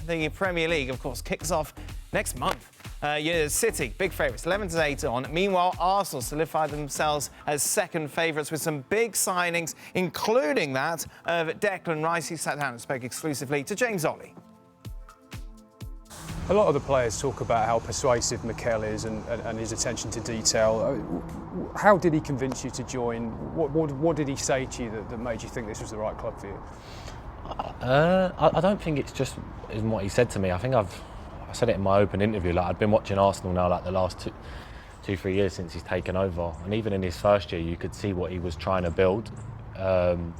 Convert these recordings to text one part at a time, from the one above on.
The Premier League, of course, kicks off next month. City, big favourites, 11-8 on. Meanwhile, Arsenal solidified themselves as second favourites with some big signings, including that of Declan Rice, who sat down and spoke exclusively to James Olley. A lot of the players talk about how persuasive Mikel is and his attention to detail. How did he convince you to join? What did he say to you that made you think this was the right club for you? I don't think it's just in what he said to me. I think I said it in my open interview. Like, I'd been watching Arsenal now like the last 2-3 years since he's taken over, and even in his first year, you could see what he was trying to build. And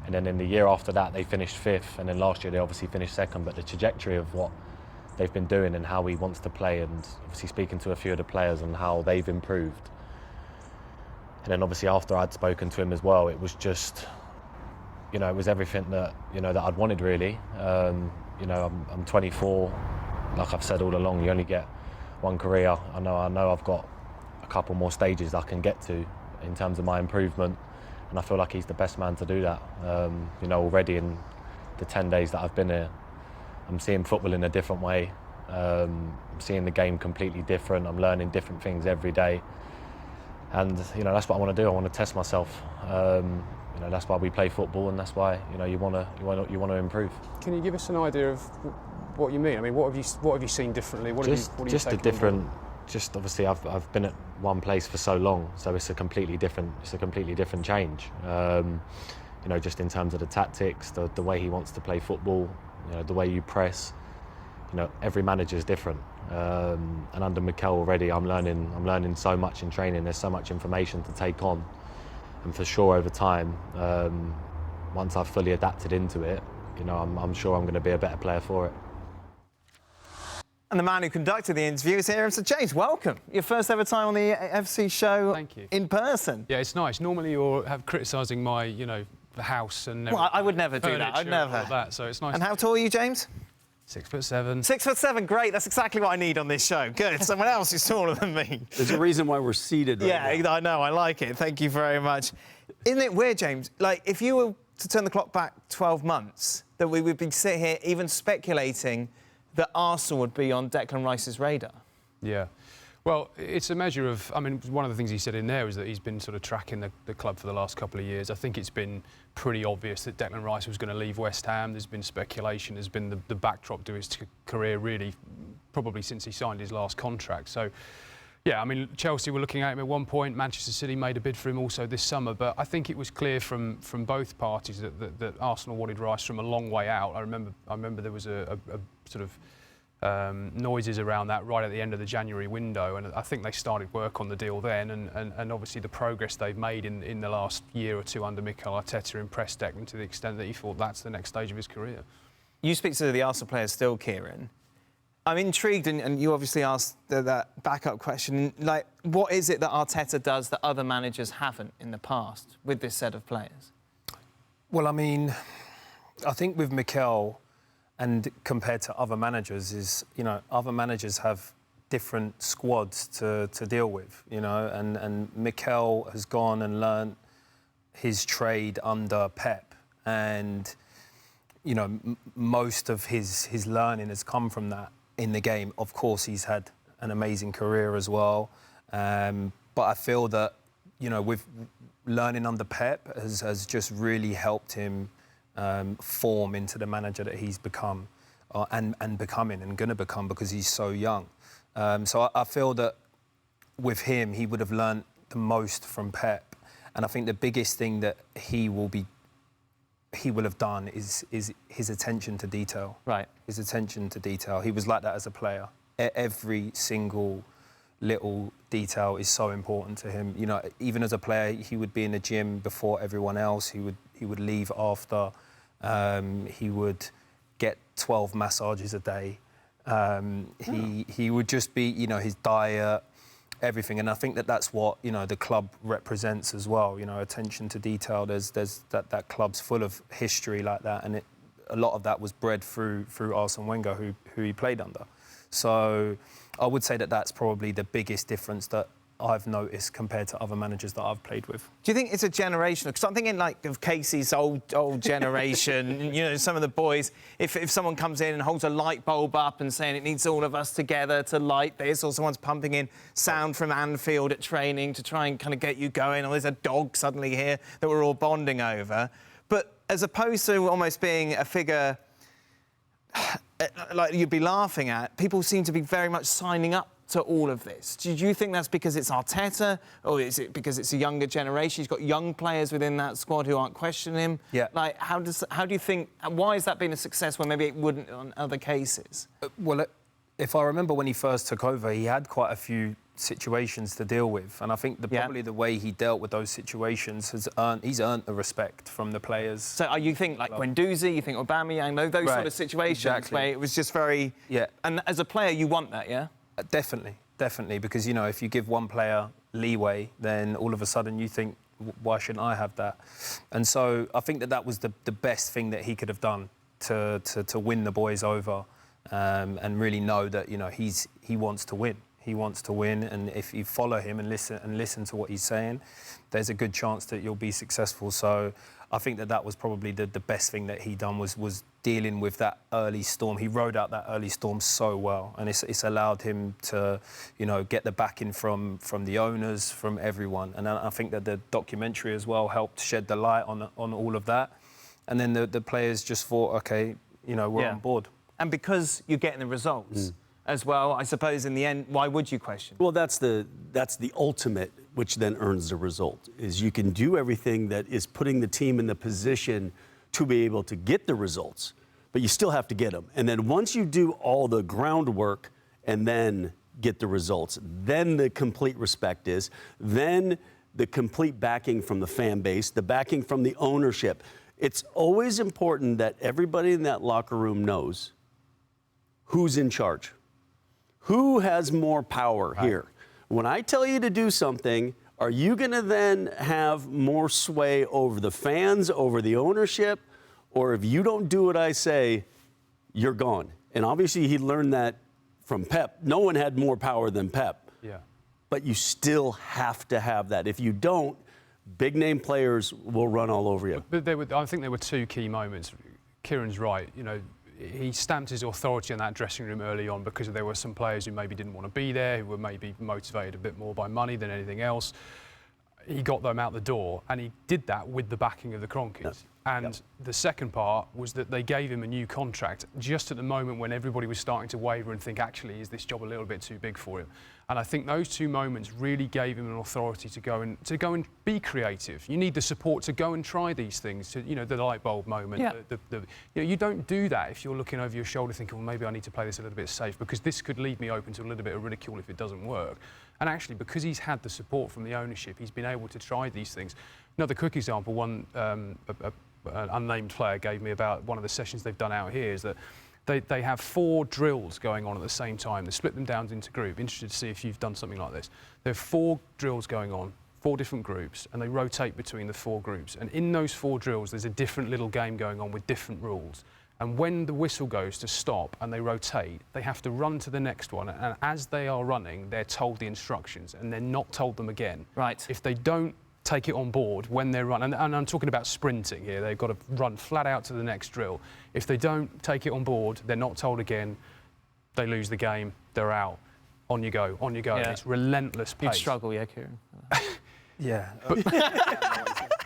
then in the year after that, they finished 5th, and then last year they obviously finished 2nd. But the trajectory of what they've been doing and how he wants to play, and obviously speaking to a few of the players and how they've improved. And then obviously after I'd spoken to him as well, it was just, it was everything that I'd wanted really. I'm 24. Like I've said all along, you only get one career. I know I've got a couple more stages I can get to in terms of my improvement, and I feel like he's the best man to do that. Already in the 10 days that I've been here, I'm seeing football in a different way. I'm seeing the game completely different. I'm learning different things every day, and that's what I want to do. I want to test myself. That's why we play football, and that's why you want to improve. Can you give us an idea of what you mean? I mean, what have you seen differently? Just obviously I've been at one place for so long, so it's a completely different change. Just in terms of the tactics, the way he wants to play football, the way you press. Every manager is different, and under Mikel already, I'm learning so much in training. There's so much information to take on, and for sure over time, once I've fully adapted into it, I'm sure I'm going to be a better player for it. And the man who conducted the interview is here. So James, welcome. Your first ever time on the FC show. Thank you. In person. Yeah, it's nice. Normally you're criticising my, the house and well, I would never do that. I'd never. All of that, so it's nice. And how tall are you, James? 6'7". 6'7", great. That's exactly what I need on this show. Good. Someone else who's taller than me. There's a reason why we're seated right now. I know. I like it. Thank you very much. Isn't it weird, James? Like, if you were to turn the clock back 12 months, that we would be sitting here even speculating that Arsenal would be on Declan Rice's radar? Yeah. Well, it's a measure of... I mean, one of the things he said in there is that he's been sort of tracking the club for the last couple of years. I think it's been pretty obvious that Declan Rice was going to leave West Ham. There's been speculation. There's been the backdrop to his career, really, probably since he signed his last contract. So, yeah, I mean, Chelsea were looking at him at one point. Manchester City made a bid for him also this summer. But I think it was clear from both parties that Arsenal wanted Rice from a long way out. I remember there was a sort of noises around that right at the end of the January window, and I think they started work on the deal then, and obviously the progress they've made in the last year or two under Mikel Arteta impressed Declan to the extent that he thought that's the next stage of his career. You speak to the Arsenal players still, Kieran. I'm intrigued, and you obviously asked that backup question, like, what is it that Arteta does that other managers haven't in the past with this set of players? Well, I mean, I think with Mikel, and compared to other managers, is, other managers have different squads to deal with, and Mikel has gone and learnt his trade under Pep, and, most of his learning has come from that in the game. Of course, he's had an amazing career as well, but I feel that, with learning under Pep has just really helped him form into the manager that he's become and becoming and going to become, because he's so young. So I feel that with him, he would have learnt the most from Pep. And I think the biggest thing that he will have done is his attention to detail. Right. His attention to detail. He was like that as a player. Every single little detail is so important to him. Even as a player, he would be in the gym before everyone else. He would leave after. He would get 12 massages a day. He would just be, his diet, everything. And I think that's what, the club represents as well. Attention to detail. There's that club's full of history like that, and a lot of that was bred through Arsene Wenger, who he played under. So I would say that's probably the biggest difference that I've noticed compared to other managers that I've played with. Do you think it's a generational? Because I'm thinking like of Casey's old generation. You know, some of the boys. If someone comes in and holds a light bulb up and saying it needs all of us together to light this, or someone's pumping in sound from Anfield at training to try and kind of get you going, or there's a dog suddenly here that we're all bonding over. But as opposed to almost being a figure like you'd be laughing at, people seem to be very much signing up to all of this. Do you think that's because it's Arteta, or is it because it's a younger generation? He's got young players within that squad who aren't questioning him. Yeah. Like, how do you think? Why has that been a success when maybe it wouldn't on other cases? Well, if I remember when he first took over, he had quite a few situations to deal with, and I think probably the way he dealt with those situations he's earned the respect from the players. So you think like Guendouzi, you think Aubameyang, those sort of situations where it was just very... Yeah. And as a player, you want that, yeah? Definitely, because, you know, if you give one player leeway, then all of a sudden you think, why shouldn't I have that? And so I think that was the best thing that he could have done to win the boys over, and really know that, you know, he wants to win. He wants to win, and if you follow him and listen to what he's saying, there's a good chance that you'll be successful. So I think that was probably the best thing that he done was dealing with that early storm. He rode out that early storm so well, and it's allowed him to, you know, get the backing from the owners, from everyone. And I think that the documentary as well helped shed the light on all of that. And then the players just thought, OK, you know, we're on board. And because you're getting the results as well, I suppose in the end, why would you question? Well, that's the ultimate, which then earns the result, is you can do everything that is putting the team in the position to be able to get the results, but you still have to get them. And then once you do all the groundwork and then get the results, then the complete respect is, then the complete backing from the fan base, the backing from the ownership. It's always important that everybody in that locker room knows who's in charge. Who has more power here? When I tell you to do something, are you going to then have more sway over the fans, over the ownership? Or if you don't do what I say, you're gone. And obviously he learned that from Pep. No one had more power than Pep. Yeah. But you still have to have that. If you don't, big-name players will run all over you. But I think there were two key moments. Kieran's right, you know, he stamped his authority in that dressing room early on because there were some players who maybe didn't want to be there, who were maybe motivated a bit more by money than anything else. He got them out the door, and he did that with the backing of the Kroenkes. Yep. And the second part was that they gave him a new contract just at the moment when everybody was starting to waver and think, actually, is this job a little bit too big for him? And I think those two moments really gave him an authority to go and be creative. You need the support to go and try these things. To, you know, the light bulb moment. Yeah. You know, you don't do that if you're looking over your shoulder thinking, well, maybe I need to play this a little bit safe because this could leave me open to a little bit of ridicule if it doesn't work. And actually, because he's had the support from the ownership, he's been able to try these things. Another quick example, an unnamed player gave me about one of the sessions they've done out here is that they have 4 drills going on at the same time. They split them down into groups. Interested to see if you've done something like this. There are 4 drills going on, 4 different groups, and they rotate between the 4 groups. And in those 4 drills, there's a different little game going on with different rules. And when the whistle goes to stop and they rotate, they have to run to the next one. And as they are running, they're told the instructions and they're not told them again. Right. If they don't take it on board when they're running, and I'm talking about sprinting here, they've got to run flat out to the next drill. If they don't take it on board, they're not told again, they lose the game, they're out. On you go, on you go. Yeah. It's relentless pace. You'd struggle, yeah, Kieran. Yeah.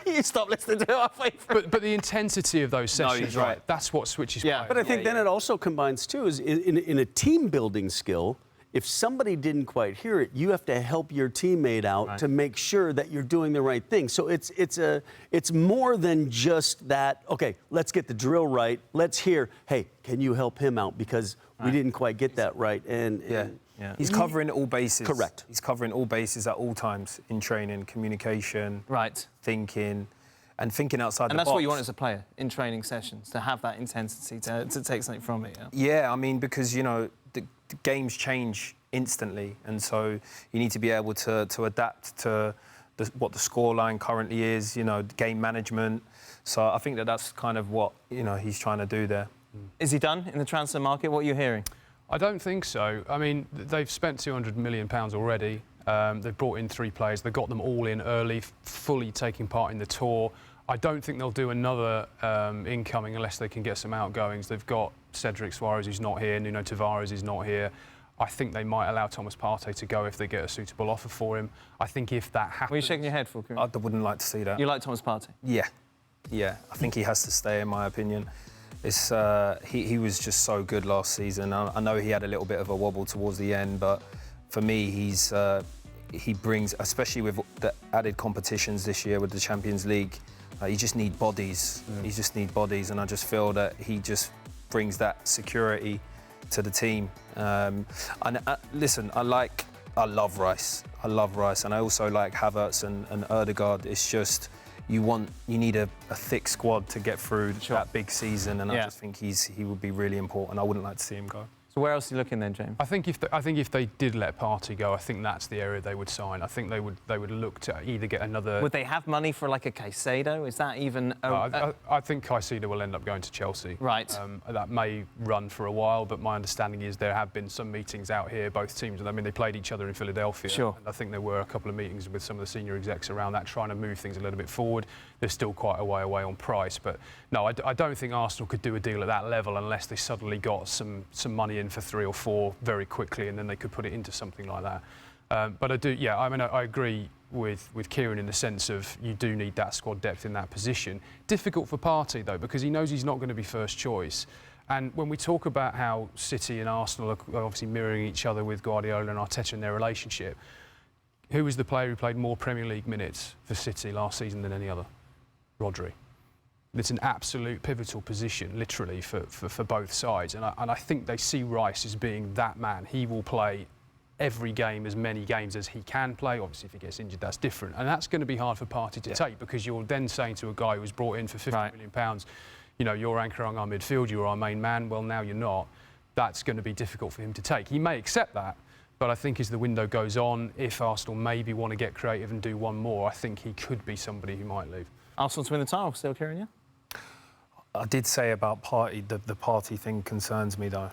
You stop listening to it halfway through. But the intensity of those sessions, he's right. That's what switches Yeah. players. But I think then it also combines, too, is in a team-building skill, if somebody didn't quite hear it, you have to help your teammate out to make sure that you're doing the right thing. So it's more than just that, okay, let's get the drill right. Let's hear, hey, can you help him out? Because we didn't quite get that right. And He's covering all bases. Correct. He's covering all bases at all times in training, communication, thinking, and thinking outside the box. And that's what you want as a player in training sessions, to have that intensity, to take something from it. Yeah, I mean, because, you know, the games change instantly, and so you need to be able to adapt to what the scoreline currently is, you know, game management. So I think that's kind of what, you know, he's trying to do there. Is he done in the transfer market? What are you hearing? I don't think so. I mean, they've spent £200 million already. They've brought in 3 players. They got them all in early, fully taking part in the tour. I don't think they'll do another incoming unless they can get some outgoings. They've got Cedric Suarez, who's not here. Nuno Tavares is not here. I think they might allow Thomas Partey to go if they get a suitable offer for him. I think if that happens... Were you shaking your head for? I wouldn't like to see that. You like Thomas Partey? Yeah. I think he has to stay, in my opinion. It's he was just so good last season. I know he had a little bit of a wobble towards the end, but for me, he brings, especially with the added competitions this year with the Champions League, you just need bodies. You just need bodies, and I just feel that he just brings that security to the team. Listen, I love Rice. I love Rice, and I also like Havertz and Ødegaard. It's just you need a thick squad to get through that big season, and I just think he would be really important. I wouldn't like to see him go. So where else are you looking then, James? I think if they did let Partey go, I think that's the area they would sign. I think they would look to either get another... Would they have money for like a Caicedo? Is that even... I think Caicedo will end up going to Chelsea. Right. That may run for a while, but my understanding is there have been some meetings out here, both teams. I mean, they played each other in Philadelphia. Sure. And I think there were a couple of meetings with some of the senior execs around that, trying to move things a little bit forward. They're still quite a way away on price, but no, I don't think Arsenal could do a deal at that level unless they suddenly got some money in for 3 or 4 very quickly, and then they could put it into something like that. But I agree with Kieran in the sense of you do need that squad depth in that position. Difficult for Partey though, because he knows he's not going to be first choice. And when we talk about how City and Arsenal are obviously mirroring each other with Guardiola and Arteta in their relationship, who was the player who played more Premier League minutes for City last season than any other? Rodri. It's an absolute pivotal position, literally, for both sides. And I think they see Rice as being that man. He will play every game, as many games as he can play. Obviously, if he gets injured, that's different. And that's going to be hard for Partey to take, because you're then saying to a guy who was brought in for £50 million, you know, you're anchoring our midfield, you're our main man. Well, now you're not. That's going to be difficult for him to take. He may accept that, but I think as the window goes on, if Arsenal maybe want to get creative and do one more, I think he could be somebody who might leave. Arsenal to win the title, still, Kieran, yeah? I did say about Partey, the Partey thing concerns me though.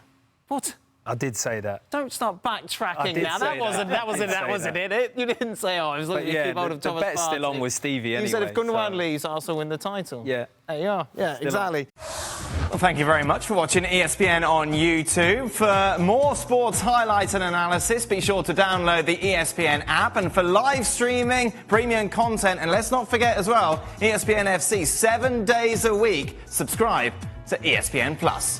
What? I did say that. Don't start backtracking now. That wasn't it. You didn't say, I was looking to keep hold of Thomas Partey. The bet's still on with Stevie anyway. You said if Gundogan leaves, Arsenal win the title. Yeah. There you are. Yeah, exactly. Well, thank you very much for watching ESPN on YouTube. For more sports highlights and analysis, be sure to download the ESPN app. And for live streaming, premium content, and let's not forget as well, ESPN FC 7 days a week. Subscribe to ESPN Plus.